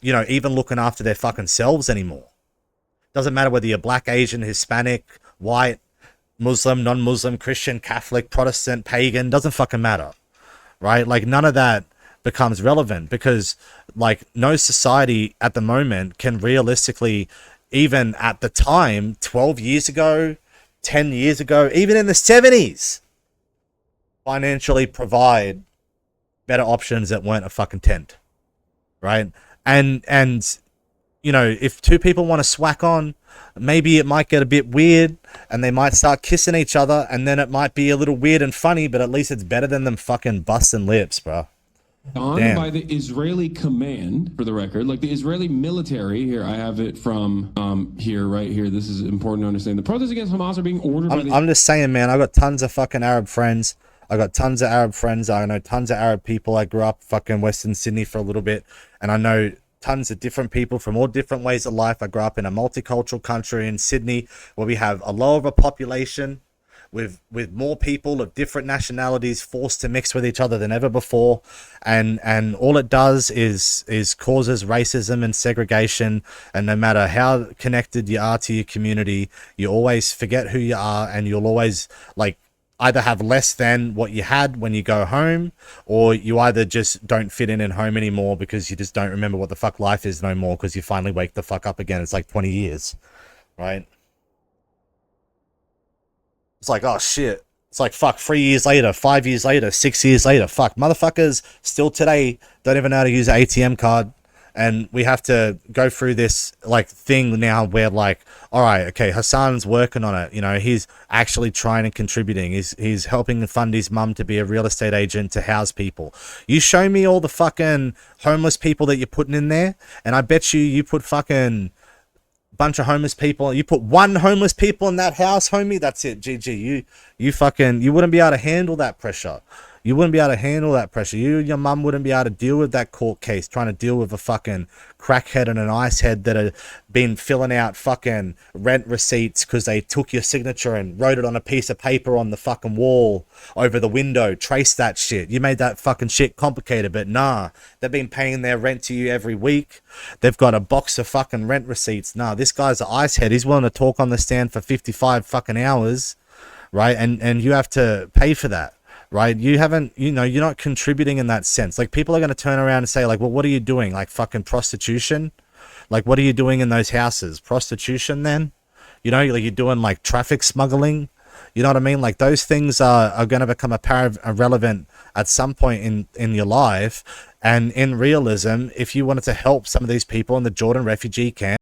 you know, even looking after their fucking selves anymore. Doesn't matter whether you're black, Asian, Hispanic, white, Muslim, non-Muslim, Christian, Catholic, Protestant, pagan, doesn't fucking matter, right? Like, none of that becomes relevant because, like, no society at the moment can realistically, even at the time, 12 years ago, 10 years ago, even in the 70s, financially provide better options that weren't a fucking tent, right? And you know, if two people want to swack on, maybe it might get a bit weird and they might start kissing each other, and then it might be a little weird and funny, but at least it's better than them fucking busting lips, bro. On by the Israeli command, for the record, like the Israeli military. Here, I have it from here, right here. This is important to understand. The protests against Hamas are being ordered by the... I'm just saying, man, I got tons of fucking Arab friends. I got tons of Arab friends. I know tons of Arab people. I grew up fucking Western Sydney for a little bit, and I know tons of different people from all different ways of life. I grew up in a multicultural country in Sydney where we have a lower population with more people of different nationalities forced to mix with each other than ever before, and all it does is causes racism and segregation. And no matter how connected you are to your community, you always forget who you are, and you'll always like either have less than what you had when you go home, or you either just don't fit in home anymore because you just don't remember what the fuck life is no more because you finally wake the fuck up again. It's like 20 years, right? It's like, oh shit. It's like, fuck, 3 years later, 5 years later, 6 years later, fuck, motherfuckers still today don't even know how to use an ATM card. And we have to go through this like thing now where like, all right, okay, Hassan's working on it. You know, he's actually trying and contributing. He's helping fund his mum to be a real estate agent to house people. You show me all the fucking homeless people that you're putting in there, and I bet you put fucking bunch of homeless people. You put one homeless people in that house, homie. That's it. GG. You wouldn't be able to handle that pressure. You wouldn't be able to handle that pressure. You and your mum wouldn't be able to deal with that court case, trying to deal with a fucking crackhead and an icehead that have been filling out fucking rent receipts because they took your signature and wrote it on a piece of paper on the fucking wall over the window. Trace that shit. You made that fucking shit complicated, but nah. They've been paying their rent to you every week. They've got a box of fucking rent receipts. Nah, this guy's an icehead. He's willing to talk on the stand for 55 fucking hours, right? And you have to pay for that. Right? You haven't, you know, you're not contributing in that sense. Like, people are going to turn around and say, like, well, what are you doing? Like, fucking prostitution? Like, what are you doing in those houses? Prostitution, then? You know, like, you're doing, like, traffic smuggling? You know what I mean? Like, those things are going to become irrelevant at some point in your life. And in realism, if you wanted to help some of these people in the Jordan refugee camp,